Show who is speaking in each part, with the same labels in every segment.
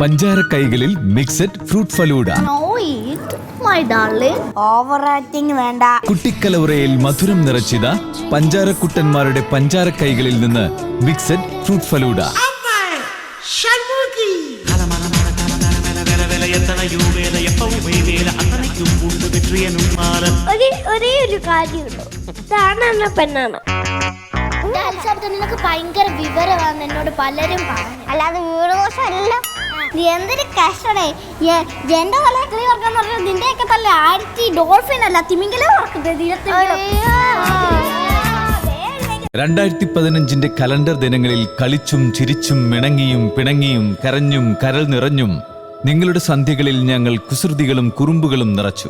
Speaker 1: പഞ്ചാര കൈകളിൽ mixed fruit falooda.
Speaker 2: വേണ്ട.
Speaker 1: കുട്ടിക്കലവറയിൽ മധുരം നിറച്ചിത പഞ്ചാരക്കുട്ടന്മാരുടെ പഞ്ചാര കൈകളിൽ നിന്ന് മിക്സഡ് ഫ്രൂട്ട് ഫലൂഡ.
Speaker 2: ഒരേ ഒരു കാര്യമുള്ളൂ, ഇതാണ് പെണ്ണാണ്. നിനക്ക് ഭയങ്കര വിവരമാണെന്ന് എന്നോട് പലരും പറഞ്ഞു. അല്ലാതെ വീടുദോഷമല്ല. നീ എന്തൊരു കഷ്ടടേ. എന്റെ തല കിളി വർക്കാന്ന് പറഞ്ഞാൽ നിന്റെയൊക്കെ തല ആയിരത്തി ഡോൾഫിൻ അല്ല തിമിംഗലം വർക്കുന്നത്.
Speaker 1: 2015 കലണ്ടർ ദിനങ്ങളിൽ കളിച്ചും ചിരിച്ചും മിണങ്ങിയും പിണങ്ങിയും കരഞ്ഞും കരൾ നിറഞ്ഞും നിങ്ങളുടെ സന്ധ്യകളിൽ ഞങ്ങൾ കുസൃതികളും കുറുമ്പുകളും നിറച്ചു.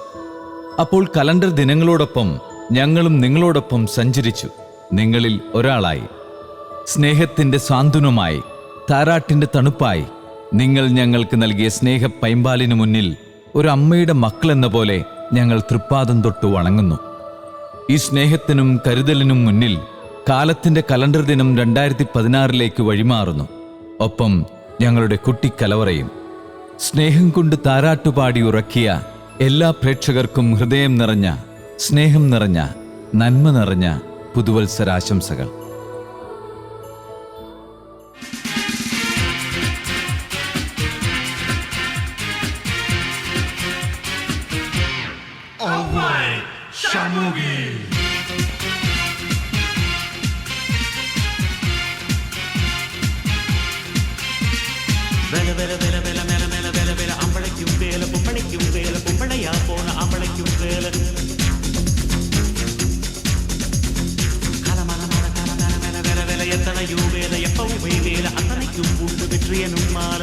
Speaker 1: അപ്പോൾ കലണ്ടർ ദിനങ്ങളോടൊപ്പം ഞങ്ങളും നിങ്ങളോടൊപ്പം സഞ്ചരിച്ചു. നിങ്ങളിൽ ഒരാളായി, സ്നേഹത്തിന്റെ സാന്ത്വനമായി, താരാട്ടിന്റെ തണുപ്പായി നിങ്ങൾ ഞങ്ങൾക്ക് നൽകിയ സ്നേഹ പൈമ്പാലിനു മുന്നിൽ ഒരു അമ്മയുടെ മക്കളെന്ന പോലെ ഞങ്ങൾ തൃപ്പാദം തൊട്ടു വണങ്ങുന്നു. ഈ സ്നേഹത്തിനും കരുതലിനും മുന്നിൽ കാലത്തിന്റെ കലണ്ടർ ദിനം 2016 വഴിമാറുന്നു. ഒപ്പം ഞങ്ങളുടെ കുട്ടിക്കലവറയും. സ്നേഹം കൊണ്ട് താരാട്ടുപാടി ഉറക്കിയ എല്ലാ പ്രേക്ഷകർക്കും ഹൃദയം നിറഞ്ഞ, സ്നേഹം നിറഞ്ഞ, നന്മ നിറഞ്ഞ പുതുവത്സരാശംസകൾ.
Speaker 3: അമ്പളയ്ക്കും വേല പൊമ്പളയ്ക്കും വേല പൊമ്പളയാ പോണ അമ്പളയ്ക്കും വേല എത്തണയോ വേല എപ്പവും വേല അത്തനയ്ക്കും ഉണ്ട് വെற்றிയനും മാല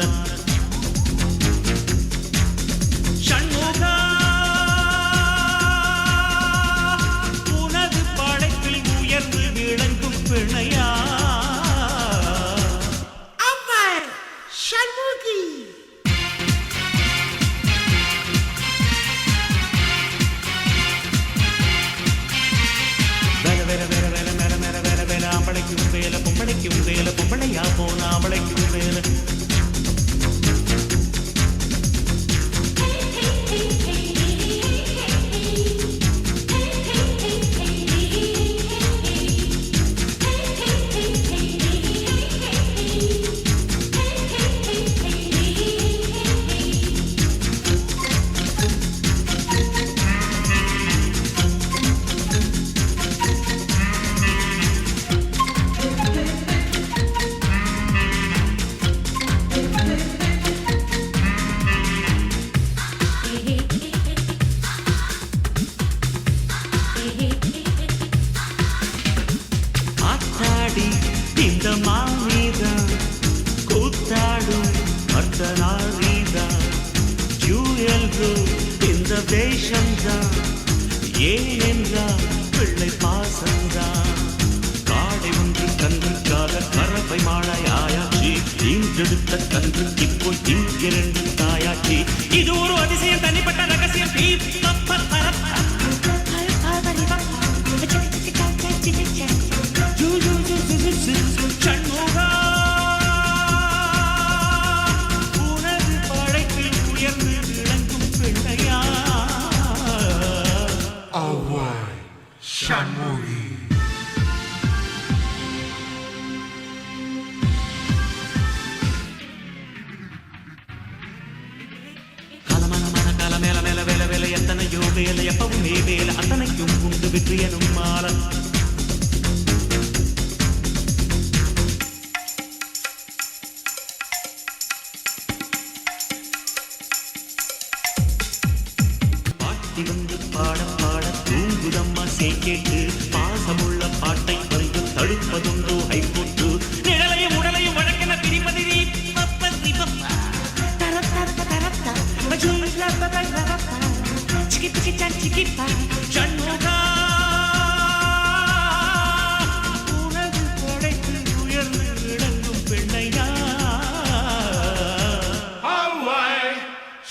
Speaker 3: ഷൺമുഖ ഉനത് പടക്കിൽ ഉയർന്ന് വിളങ്ങും പിണയാ ഷൺമുഖി. അമ്പളയ്ക്കും വേല പൊമ്പളയ്ക്കും വേല പൊമ്പളയാ പോണ അമ്പളയ്ക്കും വേല இந்த மாமீதா கூத்தாடும் அர்த்தநாரீதா ஜூயல்ரோ இந்த வேஷம்தான் ஏனென்றால் பிள்ளை பாசந்தான் காடை ஒன்று கன்றுக்கால கறவை மாழையாயாச்சி இன்றெடுத்த கன்று இப்போ இங்கிரண்டு தாயாச்சி இது ஒரு அதிசயம் தனிப்பட்ட ரகசியம் ஷண்முகா உனது படைப்பில் உயர்ந்து விளங்கும் பிள்ளையா ஷண்முகி. மேல மேல வேலை வேலை எத்தனையோ வேலை எப்பவும் வேலை அத்தனைக்கும் உண்டு வெற்றியனும் மாற வந்து பாட பாட தூங்குதம்மா கேட்டு பாசமுள்ள பாட்டை வந்து தடுப்பதுண்டோ ஹைகோட்டு நிழலையும் உடலையும் வழக்கென பிரிப்பதி ஷண்முகா உனது படைப்பில் உயர்ந்து விளங்கும் பெண்ணையா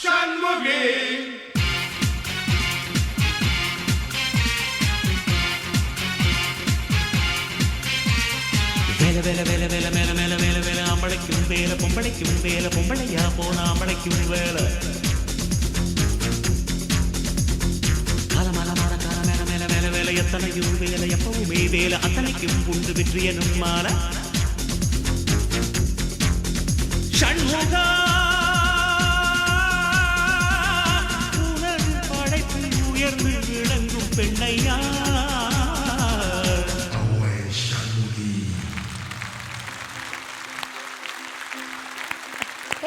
Speaker 3: ஷண்முகி. வேல வேல வேல வேல மேல மேல வேல வேல அம்பளைக்கும் வேல വേല പൊമ്പളയ്ക്കും വേല പൊമ്പളയ്യാ പോനാമ്പളയ്ക്കും വേല കലമലമല കലമേല മേല മേല വേല എത്തണയും വേല എപ്പവുമേ വേല അത്തനയ്ക്കും ഉണ്ട് വെற்றிയനും മാല ഷൺമുഖ ഉണർവ് പடைப்பிൽ ഉയർന്ന് വിളങ്ങും പെണ്ണയ്യാ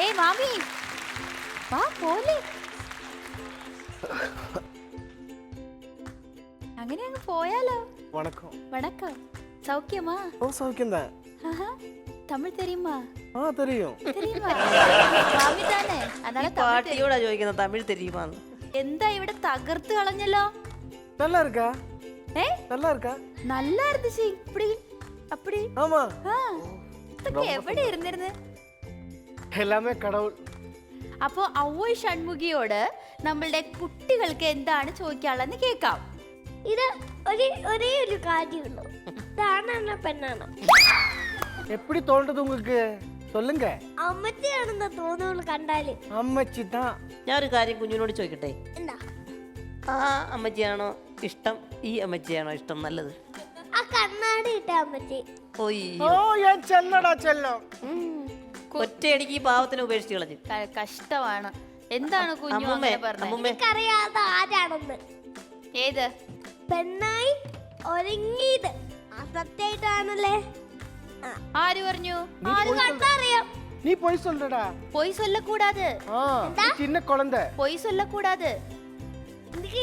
Speaker 4: ഏയ് മാമി വാ പോലെ അങ്ങനെ അങ്ങ് പോയാലോ
Speaker 5: வணக்கம்.
Speaker 4: வணக்கம் சௌக்கியமா
Speaker 5: ஓ சௌக்கியம் தான்.
Speaker 4: ஆஹா, தமிழ் தெரியுமா
Speaker 5: தெரியும்.
Speaker 4: தெரியுமா മാമി താനേ അതാണ് തമിഴ്
Speaker 6: പാട്ടിയോടാ ചോദിക്കുന്നത് തമിഴ് തെരിയുമാന്ന്.
Speaker 4: എന്താ ഇവിടെ തകർത്ത് കളഞ്ഞല്ലോ
Speaker 5: நல்லா இருக்கா?
Speaker 4: ഏ
Speaker 5: நல்லா இருக்கா?
Speaker 4: நல்லா இருந்துச்சு இப்படி அப்படி
Speaker 5: ஆமா.
Speaker 4: ആ ഇതൊക്കെ എവിടെ ഇരുന്നിരുന്ന്
Speaker 5: எல்லாமே கடவுள்.
Speaker 4: അപ്പോ ഔവ്വൈ ഷൺമുഖിയോട് നമ്മളുടെ കുട്ടികൾക്ക് എന്താണ് ചോദിക്കാനുള്ളതെന്ന് കേൾക്കാം.
Speaker 2: ഇത് ഒരേ ഒരു കാര്യമുള്ളൂ. ഇതാണോ പെണ്ണാണോ?
Speaker 5: எப்படி தோன்றது உங்களுக்கு? சொல்லுங்க.
Speaker 2: അമ്മച്ചിയാണെന്ന് തോന്നുള്ളൂ കണ്ടാല്.
Speaker 5: അമ്മച്ചി தான்.
Speaker 6: ഞാനൊരു കാര്യം കുഞ്ഞിനോട് ചോദിക്കട്ടെ,
Speaker 2: എന്താ
Speaker 6: ആ അമ്മച്ചിയാണോ ഇഷ്ടം, ഈ അമ്മച്ചിയാണോ ഇഷ്ടം നല്ലത്?
Speaker 2: ആ കണ്ണാടി ഇട്ട അമ്മച്ചി.
Speaker 6: ഓയ്യോ,
Speaker 5: ഞാൻ ചെല്ലടാ ചെല്ലോ.
Speaker 6: ഒറ്റയടിക്ക് ഈ പാവത്തിനെ ഉപേക്ഷിച്ച് കളഞ്ഞു.
Speaker 4: കഷ്ടമാണ്. എന്താണ് കുഞ്ഞു
Speaker 6: അമ്മുമ്മേ,
Speaker 4: അങ്ങനെ പറഞ്ഞത്?
Speaker 6: അമ്മുമ്മേ,
Speaker 2: എനിക്കറിയാതെ ആരാണെന്ന്.
Speaker 4: ഏത്
Speaker 2: പെണ്ണായി ഒരുങ്ങിയത് സത്യമായിട്ടാണല്ലേ?
Speaker 4: ആര് പറഞ്ഞു?
Speaker 2: ആര് കണ്ടറിയാം.
Speaker 5: நீ போய் சொல்றடா.
Speaker 4: പൊയ് சொல்லக்கூடாது.
Speaker 5: நீ சின்ன குழந்தை.
Speaker 4: പൊയ് சொல்லக்கூடாது.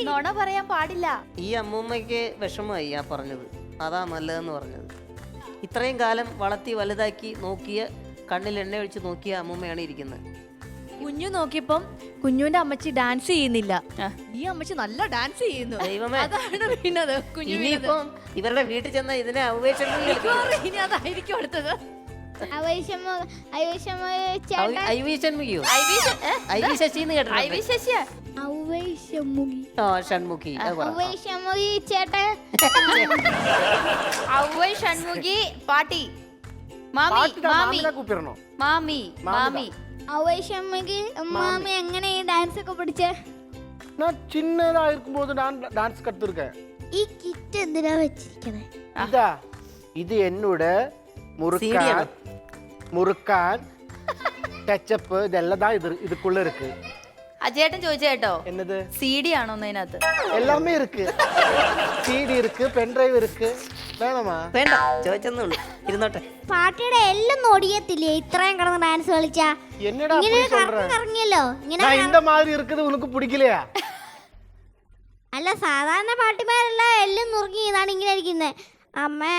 Speaker 4: നുണ പറയാൻ പാടില്ല.
Speaker 6: ഈ അമ്മൂമ്മയ്ക്ക് വിഷമമായി ആ പറഞ്ഞത്. അതാ നല്ലതെന്ന് പറഞ്ഞത്. ഇത്രയും കാലം വളർത്തി വലുതാക്കി നോക്കിയ, കണ്ണിൽ എണ്ണ ഒഴിച്ച് നോക്കിയ അമ്മൂമ്മയാണ് ഇരിക്കുന്നത്.
Speaker 7: കുഞ്ഞു നോക്കിയപ്പം കുഞ്ഞുവിന്റെ അമ്മച്ചി ഡാൻസ് ചെയ്യുന്നില്ല, ഈ അമ്മച്ചി നല്ല ഡാൻസ് ചെയ്യുന്നു.
Speaker 6: ദൈവമേ,
Speaker 7: അതാണ് വീണത് കുഞ്ഞു.
Speaker 6: ഇനിയിപ്പം ഇവരുടെ വീട്ടിൽ ചെന്ന ഇതിനെ ഉപേക്ഷിച്ചു
Speaker 7: ഇനി അതായിരിക്കും അടുത്തത്.
Speaker 6: ഐവി ഷൺമുഖിയോ? ഐവി ശശിന്ന്
Speaker 4: ഐവി
Speaker 6: കേട്ടോ?
Speaker 4: ശശിയാ?
Speaker 6: ആ ഷൺമുഖി, അത് പറ.
Speaker 4: ഔവ്വൈ ഷൺമുഖി പാട്ടി. മാമി മാമി
Speaker 5: കൂപ്പിടണോ?
Speaker 4: മാമി മാമി
Speaker 2: മാമി എങ്ങനെ ഈ ഡാൻസ് ഒക്കെ പഠിച്ചേ?
Speaker 5: நான் சின்னதா இருக்கும்போது நான் டான்ஸ் கத்துருக்கேன்.
Speaker 2: ഈ കിറ്റ് എന്തിനാ വെച്ചിരിക്കണേ?
Speaker 5: இதா இது என்னோட முறுக்கான் முறுக்கான் ടച്ചപ്പ് ഇതെല്ലാം தான் இதுக்குள்ள இருக்கு.
Speaker 4: അജയേട്ടൻ ചോദിച്ചേട്ടോ,
Speaker 5: என்னது?
Speaker 4: CD ആണോ അതിനകത്ത്?
Speaker 5: எல்லாமே இருக்கு. CD இருக்கு, பென் டிரைவ் இருக்கு. വേണമാ?
Speaker 6: വേണ്ട, ചോദിച്ചെന്നുള്ളൂ, ഇരുന്നോട്ടെ.
Speaker 2: പാട്ടിയുടെ എല്ലാം ഒടിയത്തില്ലേ ഇത്രയും കിടന്ന് ഡാൻസ് കളിച്ചാ?
Speaker 5: என்னடா
Speaker 2: ഇങ്ങനെ
Speaker 5: அப்படி சொல்ற?
Speaker 2: കറങ്ങിയല്ലോ ഇങ്ങനെ.
Speaker 5: நான் இந்த மாதிரி இருக்குது உனக்கு பிடிக்கலையா?
Speaker 2: അല്ല സാധാരണ പാട്ടിമാരെല്ലാം എല്ലാം നുറുങ്ങി ഇതാണ് ഇങ്ങനെ ഇരിക്കുന്നത്. അമ്മേ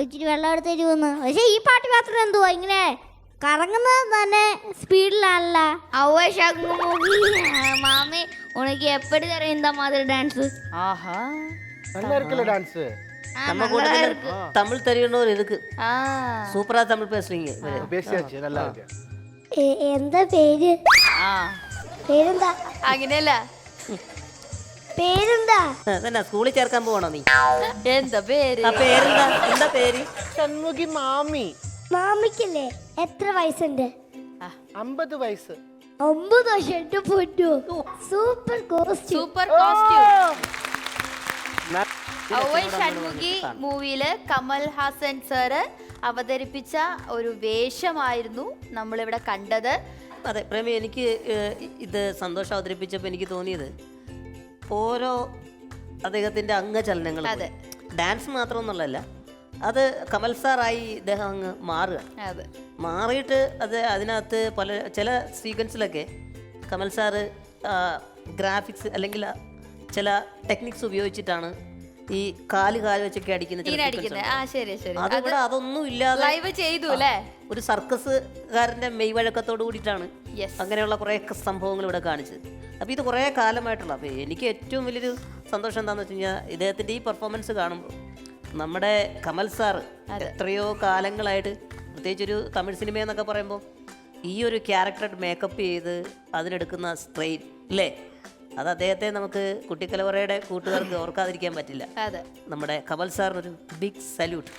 Speaker 2: ഇച്ചിരി വെള്ളം എടുത്ത് തരുമെന്ന്. പക്ഷെ ഈ പാട്ട് മാത്രം എന്തുവാ ഇങ്ങനെ കറങ്ങുന്നത് തന്നെ സ്പീഡിലാണല്ല. മാമി ഉനക്ക് എപ്പടി തരും இந்த மாதிரி டான்ஸ்?
Speaker 4: ആഹാ,
Speaker 5: நல்லா இருக்குல்ல டான்ஸ்?
Speaker 6: நம்ம கூட தமிழ் தெரியணும் இருக்கு.
Speaker 4: ആ
Speaker 6: சூப்பரா தமிழ் பேசுறீங்க.
Speaker 5: பேசியாச்சு, நல்லா இருக்கு.
Speaker 2: എന്താ പേര്?
Speaker 4: ആ
Speaker 2: പേരെന്താ?
Speaker 4: അങ്ങനെയല്ല,
Speaker 2: പേരെന്താ?
Speaker 6: അതന്നെ, സ്കൂളിൽ ചേർക്കാൻ പോകണോ നീ?
Speaker 4: എന്താ പേര്?
Speaker 6: ആ പേരെന്താ? എന്താ പേര്?
Speaker 5: ഷൺമുഖി മാമി.
Speaker 2: മാമിക്കല്ലേ എത്ര വയസ്സുണ്ട്?
Speaker 5: 50 വയസ്സ്.
Speaker 2: 9 വർഷം. എന്റെ പൊന്നു, super costume.
Speaker 4: Super costume. Avvai Shanmughi മൂവിയില് കമൽ ഹാസൻ സാറ് അവതരിപ്പിച്ച ഒരു വേഷമായിരുന്നു നമ്മളിവിടെ കണ്ടത്.
Speaker 6: അതെ പ്രേമി, എനിക്ക് ഇത് സന്തോഷം അവതരിപ്പിച്ചപ്പോൾ എനിക്ക് തോന്നിയത് ഓരോ അദ്ദേഹത്തിൻ്റെ അംഗചലനങ്ങൾ,
Speaker 4: അതെ,
Speaker 6: ഡാൻസ് മാത്രമൊന്നുമല്ല, അത് കമൽ സാറായി ഇദ്ദേഹം അങ്ങ് മാറുക.
Speaker 4: അതെ,
Speaker 6: മാറിയിട്ട് അത് അതിനകത്ത് ചില സീക്വൻസിലൊക്കെ കമൽ സാറ് ഗ്രാഫിക്സ് അല്ലെങ്കിൽ ചില ടെക്നിക്സ് ഉപയോഗിച്ചിട്ടാണ് ഈ കാല് വെച്ചൊക്കെ അടിക്കുന്ന ചില
Speaker 4: ഇങ്ങനെ
Speaker 6: sequence
Speaker 4: അടിക്കുന്നത്.
Speaker 6: ഉണ്ട്.
Speaker 4: ആ ശരി ശരി.
Speaker 6: അതിവിടെ അതൊന്നും ഇല്ലാതെ
Speaker 4: ലൈവ് ചെയ്തു അല്ലേ?
Speaker 6: ഒരു സർക്കസുകാരൻ്റെ മെയ്വഴക്കത്തോട് കൂടിയിട്ടാണ്
Speaker 4: Yes.
Speaker 6: അങ്ങനെയുള്ള കുറേ സംഭവങ്ങൾ ഇവിടെ കാണിച്ചത്. അപ്പോൾ ഇത് കുറേ കാലമായിട്ടുള്ള, അപ്പോൾ എനിക്ക് ഏറ്റവും വലിയൊരു സന്തോഷം എന്താണെന്ന് വെച്ച് കഴിഞ്ഞാൽ ഇദ്ദേഹത്തിൻ്റെ ഈ പെർഫോമൻസ് കാണുമ്പോൾ നമ്മുടെ കമൽ സാറ് എത്രയോ കാലങ്ങളായിട്ട്, പ്രത്യേകിച്ചൊരു തമിഴ് സിനിമ എന്നൊക്കെ പറയുമ്പോൾ ഈ ഒരു ക്യാരക്ടർ മേക്കപ്പ് ചെയ്ത് അതിനെടുക്കുന്ന സ്ട്രെയിൻ അല്ലേ, അത് അദ്ദേഹത്തെ നമുക്ക് കുട്ടിക്കലവറയുടെ കൂട്ടുകാർക്ക് ഓർക്കാതിരിക്കാൻ പറ്റില്ല.
Speaker 4: അതെ,
Speaker 6: നമ്മുടെ കമൽ സാറിനൊരു ബിഗ് സല്യൂട്ട്.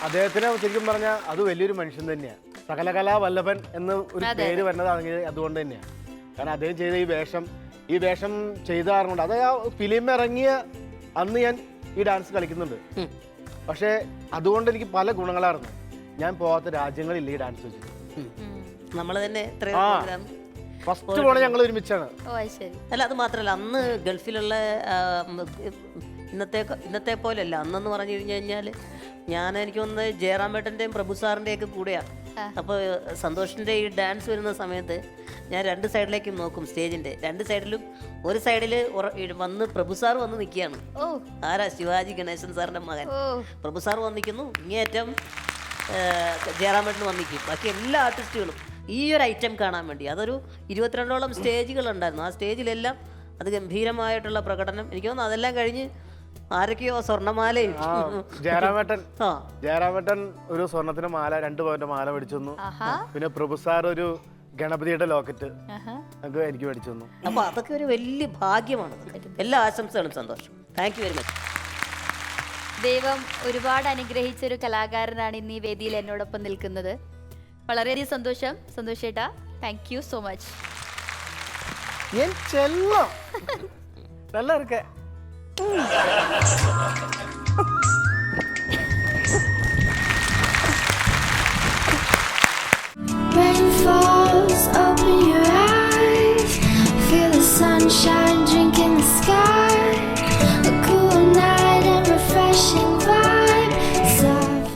Speaker 5: അദ്ദേഹത്തിന് ശരിക്കും പറഞ്ഞാൽ അത് വലിയൊരു മനുഷ്യൻ തന്നെയാണ്. സകലകലാ വല്ലഭൻ എന്ന് ഒരു പേര് വരുന്നതാണെങ്കിൽ അതുകൊണ്ട് തന്നെയാണ്. കാരണം അദ്ദേഹം ചെയ്ത ഈ വേഷം ചെയ്ത കാരണം കൊണ്ട് അത് ആ ഫിലിം ഇറങ്ങിയ അന്ന് ഞാൻ ഈ ഡാൻസ് കളിക്കുന്നുണ്ട്. പക്ഷേ അതുകൊണ്ട് എനിക്ക് പല ഗുണങ്ങളായിരുന്നു. ഞാൻ പോകാത്ത രാജ്യങ്ങളില്ല ഈ ഡാൻസ് വെച്ചിട്ട്.
Speaker 6: നമ്മൾ തന്നെ
Speaker 5: ഫസ്റ്റ് പോണ ഞങ്ങൾ ഒരുമിച്ചാണ്.
Speaker 6: അല്ല, അത് മാത്രമല്ല, അന്ന് ഗൾഫിലുള്ള ഇന്നത്തെ പോലെയല്ല. അന്നെന്ന് പറഞ്ഞു കഴിഞ്ഞാൽ എനിക്ക് തോന്നുന്നത് ജയറാമേട്ടൻ്റെയും പ്രഭു സാറിൻ്റെയും ഒക്കെ കൂടെയാണ്. അപ്പോൾ സന്തോഷിൻ്റെ ഈ ഡാൻസ് വരുന്ന സമയത്ത് ഞാൻ 2 സൈഡിലേക്കും നോക്കും. സ്റ്റേജിൻ്റെ 2 സൈഡിലും ഒരു സൈഡിൽ വന്ന് പ്രഭു സാർ വന്ന് നിൽക്കുകയാണ്. ആരാ? ശിവാജി ഗണേശൻ സാറിൻ്റെ മകൻ പ്രഭു സാർ വന്നിരിക്കുന്നു. ഇങ്ങേറ്റം ജയറാമേട്ടന് വന്നിരിക്കും. ബാക്കി എല്ലാ ആർട്ടിസ്റ്റുകളും ഈ ഒരു ഐറ്റം കാണാൻ വേണ്ടി. അതൊരു 22ഓളം സ്റ്റേജുകളുണ്ടായിരുന്നു. ആ സ്റ്റേജിലെല്ലാം അത് ഗംഭീരമായിട്ടുള്ള പ്രകടനം. എനിക്ക് തോന്നുന്നു അതെല്ലാം കഴിഞ്ഞ് ആരൊക്കെയോ സ്വർണ്ണമാലയും
Speaker 5: ജയറാമേട്ടൻ ഒരു സ്വർണത്തിന് മാല 2 പവന്റെ മാല മേടിച്ചു തന്നു. പിന്നെ പ്രഭു സാർ ഒരു ഗണപതിയുടെ ലോക്കറ്റ് എനിക്ക് മേടിച്ചു തന്നു.
Speaker 6: അപ്പൊ അതൊക്കെ ഒരു വലിയ ഭാഗ്യമാണ്. എല്ലാ ആശംസകളും. സന്തോഷം. Thank you very much.
Speaker 4: ദൈവം ഒരുപാട് അനുഗ്രഹിച്ചൊരു കലാകാരനാണ് ഇന്ന് ഈ വേദിയിൽ എന്നോടൊപ്പം നിൽക്കുന്നത്. വളരെയധികം സന്തോഷം. സന്തോഷേട്ടാ, താങ്ക് യു സോ മച്ച്.
Speaker 5: നല്ല ഇருக்கு.
Speaker 2: Rain falls, open your eyes, feel the sunshine drink in the sky, a cool night and refreshing vibe, soft.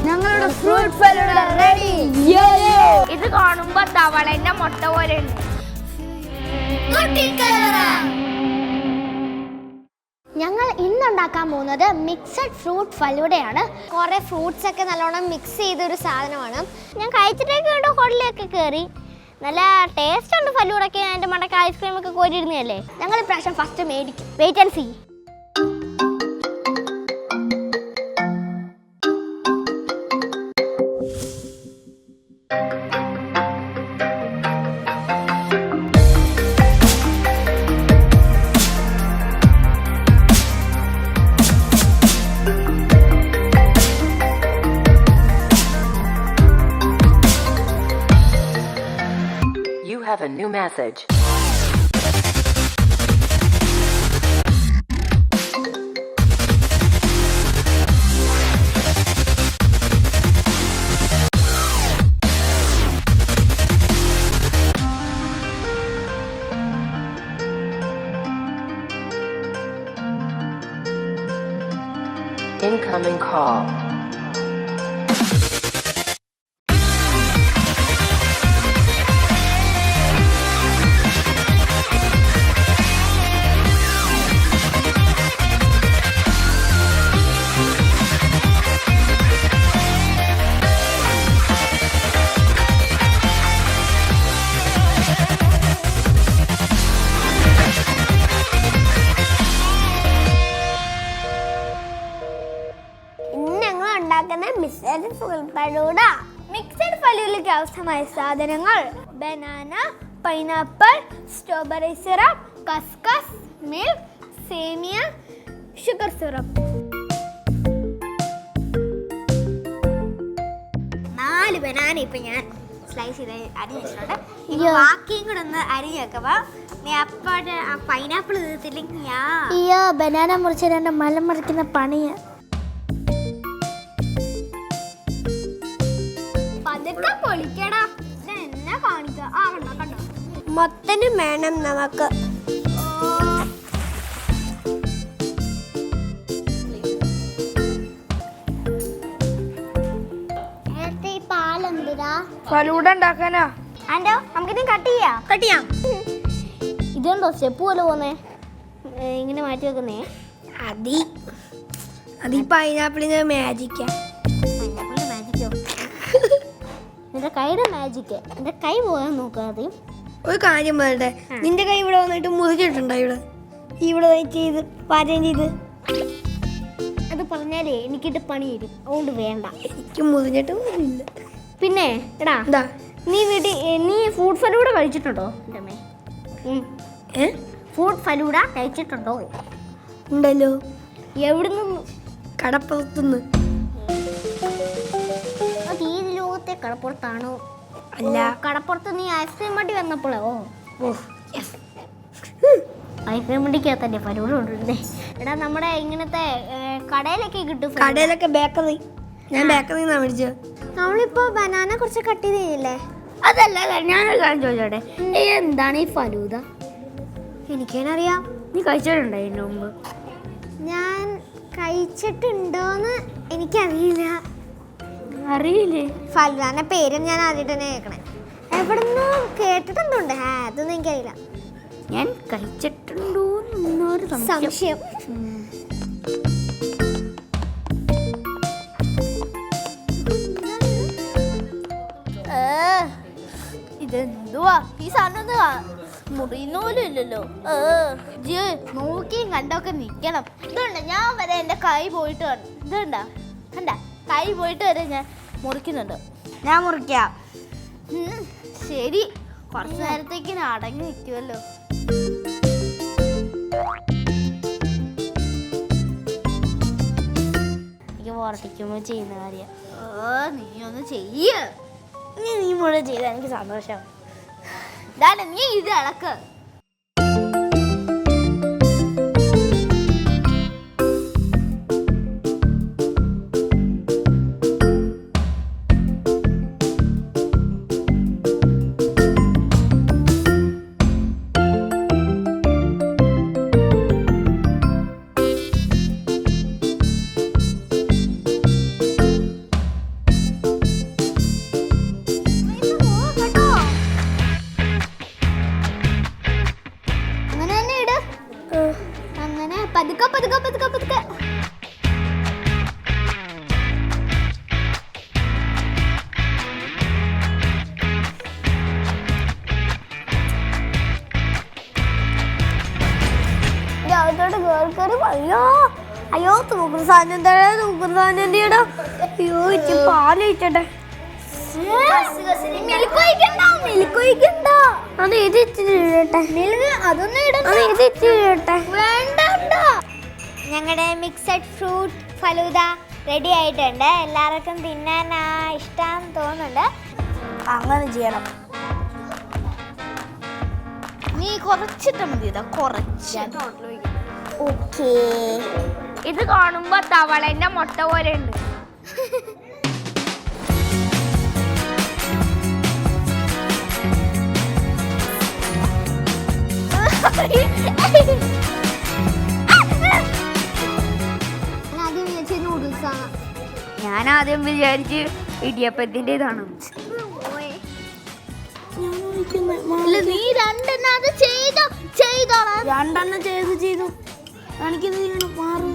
Speaker 2: ഞങ്ങളുടെ ഫ്രൂട്ട് ഫലൂഡ റെഡി. ഇത് കാണുമ്പോ തവളന്റെ മുട്ട പോലെ ഉണ്ട്. ഞങ്ങൾ ഇന്നുണ്ടാക്കാൻ പോകുന്നത് മിക്സഡ് ഫ്രൂട്ട് ഫലൂഡയാണ്. കുറേ ഫ്രൂട്ട്സ് ഒക്കെ നല്ലോണം മിക്സ് ചെയ്തൊരു സാധനമാണ്. ഞാൻ കഴിച്ചിട്ടൊക്കെ ഉണ്ട്, ഹോട്ടലിലൊക്കെ കയറി. നല്ല ടേസ്റ്റ് ഉണ്ട് ഫലൂഡൊക്കെ. എൻ്റെ മണ്ടക്ക് ഐസ്ക്രീം ഒക്കെ കോരിയിരുന്നതല്ലേ. ഞങ്ങൾ ഇപ്രാവശ്യം ഫസ്റ്റ് മേടിക്കും. Wait and see.
Speaker 8: Have a new message. Incoming call. Mixed ഫലൂഡയ്ക്ക് ആവശ്യമായ സാധനങ്ങൾ: ബനാന, പൈനാപ്പിൾ, സ്ട്രോബെറി സിറപ്പ്, കസ്കസ്, മിൽക്ക്, സേമിയ, ഷുഗർ സിറപ്പ്. 4 ബനാന ഇപ്പൊ ഞാൻ സ്ലൈസ് ചെയ്ത് അരിഞ്ഞ് വെച്ചിട്ടുണ്ട്. ബാക്കിയും കൂടെ ഒന്ന് അരിഞ്ഞേക്കവാ. നീ അപ്പോഴത്തെ ആ പൈനാപ്പിൾ തീർത്തില്ലെങ്കിൽ ഞാൻ ബനാന മുറിച്ച് 2 മലം മറിക്കുന്ന പണിയാ. മൊത്തനും വേണം നമുക്ക്. ഫലൂഡ ഉണ്ടാക്കാനാ? ആൻഡോ, നമുക്കിത് കട്ട് ചെയ്യാം. ഇതുണ്ടോ സ്റ്റെപ്പ് പോലെ പോന്നേ? ഇങ്ങനെ മാറ്റി വെക്കുന്നേ. അത് ഈ പൈനാപ്പിളിന്റെ മാജിക്കാ. പൈനാപ്പിളിന്റെ മാജിക്കോ? നിന്റെ കൈയുടെ മാജിക്ക്. എന്റെ കൈ പോകാൻ നോക്കാതെ. ഒരു കാര്യം പറയട്ടെ, നിന്റെ കൈ ഇവിടെ വന്നിട്ട് മുറിച്ചിട്ടുണ്ടോ? ഇവിടെ ചെയ്ത് പാചകം ചെയ്ത് അത് പറഞ്ഞാലേ എനിക്കിട്ട് പണി തരും. അതുകൊണ്ട് വേണ്ട. എനിക്ക് മുറിഞ്ഞിട്ടും ഇല്ല. പിന്നെ എടാ, നീ ഫ്രൂട്ട് ഫലൂഡ കഴിച്ചിട്ടുണ്ടോ? ഫ്രൂട്ട് ഫലൂഡ കഴിച്ചിട്ടുണ്ടോ? ഉണ്ടല്ലോ.
Speaker 2: എവിടെ നിന്ന്?
Speaker 8: കടപ്പുറത്തുനിന്ന്.
Speaker 2: അത് ഈ ലോകത്തെ കടപ്പുറത്താണോ?
Speaker 8: അല്ല.
Speaker 2: കടപ്പുറത്ത് നീ ഐസ്ക്രീം വണ്ടി വന്നപ്പോഴോ? ഐസ്ക്രീം വണ്ടിക്കകത്തന്നെ പരിപാടി കൊണ്ടിരുന്നേ. എടാ നമ്മുടെ ഇങ്ങനത്തെ കടയിലൊക്കെ കിട്ടും.
Speaker 8: കടയിലൊക്കെ ബേക്കറി. ഞാൻ ബേക്കറിയിൽ നിന്നാണ് മേടിച്ചത്.
Speaker 2: നമ്മളിപ്പോ ബനാന കുറച്ച് കട്ട് ചെയ്തില്ലേ?
Speaker 8: അതല്ല, ഞാനൊരു കാര്യം ചോദിച്ചോട്ടെ, എന്താണ് ഈ ഫലൂദ?
Speaker 2: എനിക്കറിയാം.
Speaker 8: നീ കഴിച്ചിട്ടുണ്ടോ ഇതിന് മുമ്പ്?
Speaker 2: ഞാൻ കഴിച്ചിട്ടുണ്ടോന്ന് എനിക്കറിയില്ല.
Speaker 8: അറിയില്ലേ?
Speaker 2: ഫലൂദാന്റെ പേര് ഞാൻ ആദ്യം തന്നെ കേൾക്കണേ. എവിടുന്ന് കേട്ടിട്ടുണ്ടോ? അതൊന്നും എനിക്കറിയില്ല.
Speaker 8: ഞാൻ കഴിച്ചിട്ടുണ്ടോ എന്നൊരു
Speaker 2: സംശയം.
Speaker 7: ഇതെന്തുവാ ഈ സാധനം? മുറിയുന്ന പോലും ഇല്ലല്ലോ. നോക്കിയും കണ്ടൊക്കെ നിക്കണം. ഇതുണ്ട്, ഞാൻ വരെ എൻ്റെ കൈ പോയിട്ട് ഇതുണ്ട കണ്ട കൈ പോയിട്ട് വരെ ഞാൻ മുറിക്കുന്നുണ്ട്.
Speaker 8: ഞാൻ മുറിക്കാം.
Speaker 7: ശരി, കുറച്ച് നേരത്തേക്ക് ഞാൻ അടങ്ങി നിൽക്കുമല്ലോ.
Speaker 2: എനിക്ക് പുറത്തേക്കുമ്പോൾ ചെയ്യുന്ന കാര്യം.
Speaker 7: നീ ഒന്ന് ചെയ്യ.
Speaker 2: നീ മുഴുവൻ ചെയ്താൽ എനിക്ക് സന്തോഷം.
Speaker 7: നീ ഇത് ഇളക്ക്.
Speaker 2: പതുക്കെ പതുക്കെ പതുക്കെ പതുക്കെ.
Speaker 8: അയ്യോ അയ്യോ, തൂക്കുസാധനം തൂക്കുസാധനം. അയ്യോ, ഇച്ചിരി പാല് കഴിച്ചട്ടെ. അത് ഇത് ഇച്ചിരി ഇടട്ടെ.
Speaker 2: അതൊന്നും ഇടണ്ട.
Speaker 8: ഇത് ഇച്ചിരി ഇടട്ടെ.
Speaker 2: വേണ്ട. ഞങ്ങളുടെ മിക്സഡ് ഫ്രൂട്ട് ഫലൂദ റെഡി ആയിട്ടുണ്ട്. എല്ലാവർക്കും തിന്നാൻ ഇഷ്ടം തോന്നുന്നുണ്ട്.
Speaker 8: അങ്ങനെ ചെയ്യണം.
Speaker 7: നീ കുറച്ചിട്ട് മതി. കുറച്ച്.
Speaker 2: ഓക്കേ.
Speaker 8: ഇത് കാണുമ്പോ തവളന്റെ മുട്ട പോലെ ഉണ്ട്. ഞാൻ ആദ്യം വിചാരിച്ച് ഇടിയപ്പത്തിന്റെ ഇതാണ്.
Speaker 7: നീ രണ്ടെണ്ണം അത് ചെയ്തോളാം.
Speaker 8: രണ്ടെണ്ണം ചെയ്തു എനിക്കിത് മാറും.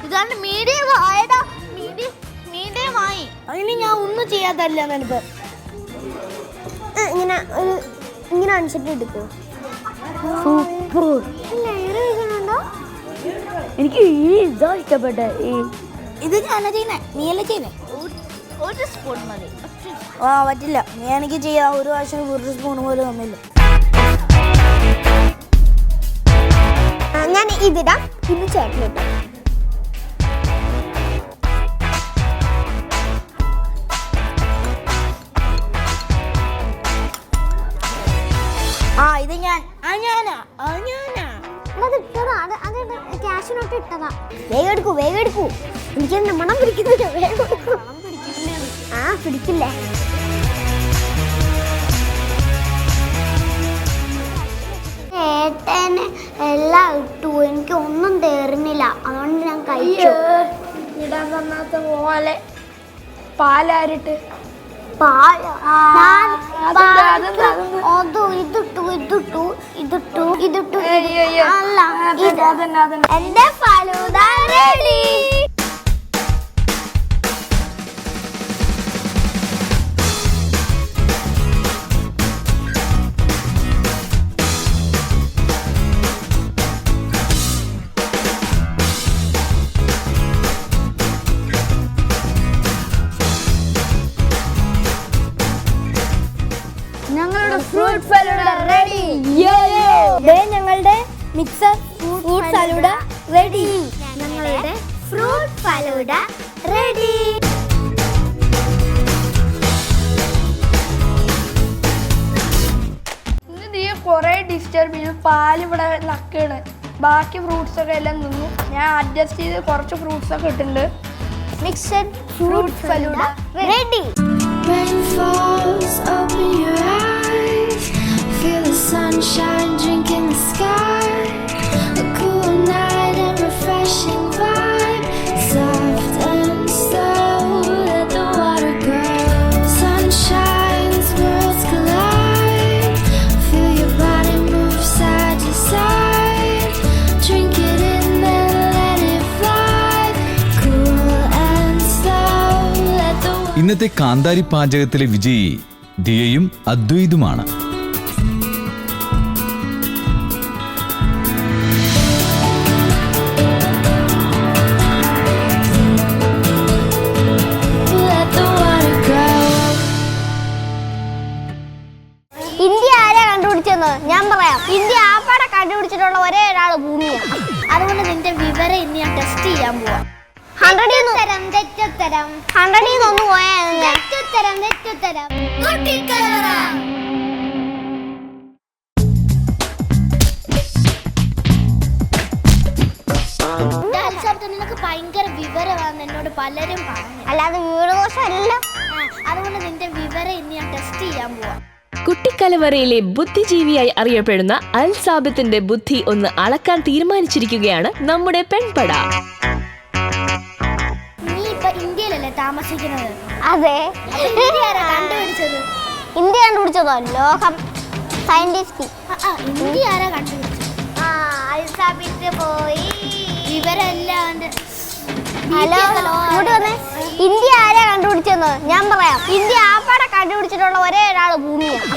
Speaker 7: ഇതാണ് മീഡിയം ആയടാ. മീഡിയമായി.
Speaker 8: അതിന് ഞാൻ ഒന്നും ചെയ്യാത്തല്ല. നിനക്ക്
Speaker 2: ഇങ്ങനെ അണിച്ചിട്ട് എടുക്കോ?
Speaker 8: എനിക്ക് ഈ ഇതാ ഇഷ്ടപ്പെട്ടെ.
Speaker 7: ഇത് ഞാനാ ചെയ്യുന്നേ, നീയല്ലേ ചെയ്യുന്നേ. ഒരു സ്പൂൺ മതി.
Speaker 8: പറ്റില്ല. നീ എനിക്ക് ചെയ്യാം. ഒരു പ്രാവശ്യം ഒരു സ്പൂൺ പോലും തന്നില്ല.
Speaker 2: ഞാൻ ഇതിടാം, ഇത് ചേട്ടനിട്ടാം.
Speaker 8: ഇത് ഞാനാ.
Speaker 2: ക്യാഷിനോട്ട് ഇട്ടതാ. വേഗം എടുക്കൂ. എനിക്ക് മണം പിടിക്കുന്നില്ല. വേഗം എടുക്കൂ. പിടിക്കില്ലേ? ഏട്ടന് എല്ലാം ഇട്ടു. എനിക്ക് ഒന്നും തേറുന്നില്ല. അതുകൊണ്ട് ഞാൻ കഴിച്ചു.
Speaker 8: ഇടാൻ തന്നാത്ത പോലെ പാലാരിട്ട്
Speaker 2: എന്റെ falooda ready.
Speaker 8: Fruit falooda ready. ഞങ്ങളുടെ മിക്സഡ് ഫ്രൂട്ട് ഫലൂഡ റെഡി.
Speaker 2: ഞങ്ങളുടെ ഫ്രൂട്ട് ഫലൂഡ റെഡി.
Speaker 8: നീ കൊറേ ഡിസ്റ്റർബ് ചെയ്തു. പാലിവിടെ നക്കാണ്. ബാക്കി ഫ്രൂട്ട്സ് ഒക്കെ എല്ലാം നിന്നു. ഞാൻ അഡ്ജസ്റ്റ് ചെയ്ത് കുറച്ച് ഫ്രൂട്ട്സ് ഒക്കെ ഇട്ടിട്ടുണ്ട്.
Speaker 2: Mixed fruit falooda ready.
Speaker 9: Rain falls, open your eyes. Feel the sunshine, drink in the sky. A cool night and refreshing vibe. Soft and slow, let the water grow. Sunshine's worlds collide. Feel your body move side to side. Drink it in then let it fly. Cool and slow, let the
Speaker 1: ഇന്നത്തെ കാന്താരി പാചകത്തിലെ വിജയി ദിയയും അദ്വൈതുമാണ്.
Speaker 2: India ആരാ കണ്ടുപിടിച്ചെന്ന് ഞാൻ പറയാം. India ആപ്പാടെ കണ്ടുപിടിച്ചിട്ടുള്ള ഒരേ ഒരാൾ ഭൂമിയാണ്. അതുകൊണ്ട് നിന്റെ വിവരം ഇന്ന് ഞാൻ ടെസ്റ്റ് ചെയ്യാൻ പോവാം. 100 തെറ്റുത്തരം 100 ഒന്ന് പോയാൽ തെറ്റുത്തരം നിനക്ക് ഭയങ്കര വിവരമാണെന്ന് എന്നോട് പലരും പറഞ്ഞു. അല്ലാതെ വിവരദോഷമല്ല. അതുകൊണ്ട് നിന്റെ വിവരം ഇന്ന് ഞാൻ ടെസ്റ്റ് ചെയ്യാൻ പോവാം.
Speaker 10: കുട്ടിക്കലവറയിലെ ബുദ്ധിജീവിയായി അറിയപ്പെടുന്ന അൽ സാബിത്തിന്റെ ബുദ്ധി ഒന്ന് അളക്കാൻ തീരുമാനിച്ചിരിക്കുകയാണ് നമ്മുടെ പെൺപട.
Speaker 2: നീ ഇപ്പൊ ഇന്ത്യയിലല്ലേ താമസിക്കുന്നത്? അതെ. ഇന്ത്യ കണ്ടുപിടിച്ചതോ? ലോകം സയന്റിസ്റ്റ്. ഇന്ത്യ ആരാ കണ്ടുപിടിച്ചത്? അൽസാബിത്ത് പോയി വിവരമെല്ലാം. ഹലോ, ഇങ്ങോട്ട് വന്നേ. ഇന്ത്യ ആരാ കണ്ടുപിടിച്ചെന്ന് ഞാൻ പറയാം. ഇന്ത്യ ആപ്പാടെ കണ്ടുപിടിച്ചിട്ടുള്ള ഒരേ ഒരാൾ ഭൂമിയാണ്.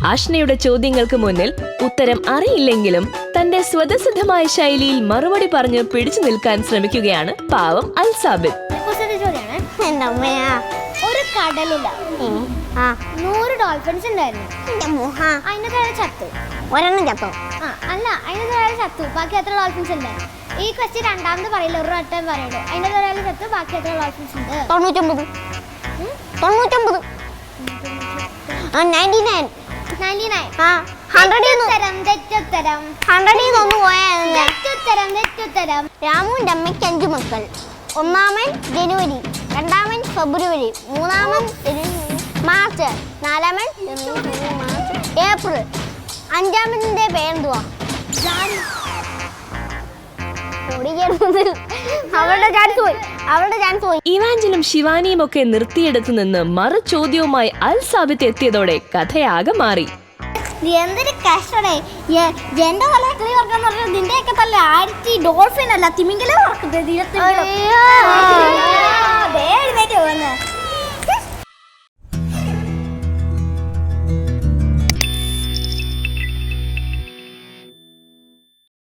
Speaker 10: ആഷ്നയുടെ ചോദ്യങ്ങൾക്ക് മുന്നിൽ ഉത്തരം അറിയില്ലെങ്കിലും തന്റെ സ്വതസിദ്ധമായ ശൈലിയിൽ മറുപടി പറഞ്ഞ് പിടിച്ചു നിൽക്കാൻ ശ്രമിക്കുകയാണ് പാവം അൽ സാബിത്ത്.
Speaker 2: ഒരു കടലില് 100 ഡോൾഫിൻസ് ഉണ്ടായിരുന്നു. അതിനൊക്കെ ചത്തു. ഒരെണ്ണം ചത്തോ? അല്ല, അതിനൊക്കെ ചത്തു. ബാക്കി എത്ര ഡോൾഫിൻസ് ഉണ്ടായിരുന്നു? ഈ ക്വസ്റ്റ്യൻ രണ്ടാമത് പറയില്ല, ഒരു വട്ടം പറയുള്ളൂ. അതിന്റെ ഒരാൾ ചത്തു, ബാക്കി എത്ര ഡോൾഫിൻസ് ഉണ്ട്? 99. 99. 100 ഒന്ന് പോയാൽ തെറ്റുത്തരം. രാമുവിന്റെ അമ്മയ്ക്ക് 5 മക്കൾ. ഒന്നാമൻ ജനുവരി, രണ്ടാമൻ ഫെബ്രുവരി, മൂന്നാമൻ മാർച്ച്, നാലാമൻ ഏപ്രിൽ, അഞ്ചാമന്റെ പേരെന്തുവാ? അവളുടെ ചാൻസ് പോയി.
Speaker 10: ഇവാഞ്ചലും ശിവാനിയും ഒക്കെ നിർത്തിയെടുത്തു നിന്ന് മറു ചോദ്യവുമായി അൽ സാബിത്ത് എത്തിയതോടെ കഥയാകെ മാറി.
Speaker 2: നീ എന്തൊരു കഷ്ടടേ. എന്റെ തല കിളി വർക്കാന്ന് പറഞ്ഞാൽ നിന്റെയൊക്കെ തല ആയിരത്തി ഡോൾഫിൻ അല്ല തിമിംഗലം വർക്കുന്നത്.